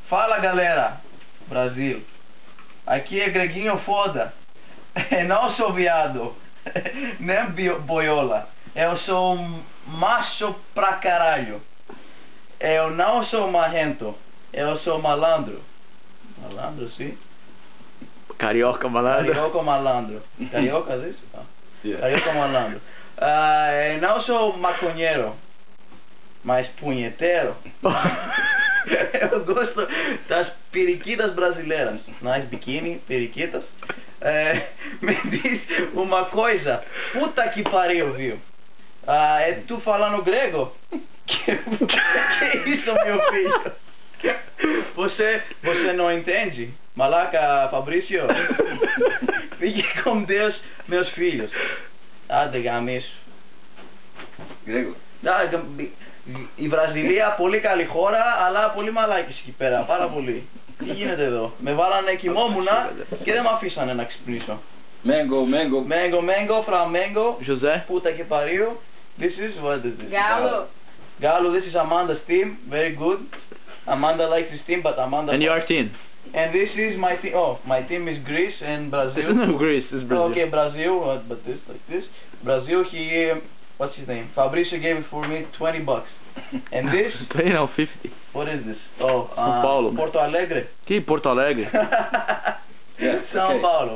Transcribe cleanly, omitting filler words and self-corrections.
Fala galera, Brasil. Aqui é Greguinho Foda. Não sou viado, nem boiola. Eu sou macho pra caralho. Eu não sou marrento, eu sou malandro. Malandro, sim? Carioca malandro. Carioca malandro. Carioca, é isso? Yeah. Carioca malandro. Eu não sou maconheiro, mas punheteiro. Eu gosto das periquitas brasileiras. Nice biquíni, periquitas. Me diz uma coisa. Puta que pariu, viu? É tu falando grego? Que isso, meu filho? Você não entende? Malaca, Fabrício? Fique com Deus, meus filhos. Digamos. Grego. Η Βραζιλία πολύ καλή χώρα, αλλά πολύ μαλάκες εκεί πέρα, πάρα πολύ. Τι γίνεται εδώ? Με βάλανε, κοιμόμουνα και δεν με αφήσανε να ξυπνήσω. Mango, Flamengo. José. Puta que pariu. This is, what is this? Galo. Galo, this is Amanda's team, very good. Amanda likes this team, but Amanda... And your team? And this is my team, my team is Greece and Brazil. It's not Greece, it's Brazil. Okay, Brazil, but this, like this. Brazil, what's his name? Fabricio gave it for me, $20. And this? 20 no, 50. What is this? Oh, São Paulo. Porto Alegre. Que Porto Alegre? São Paulo.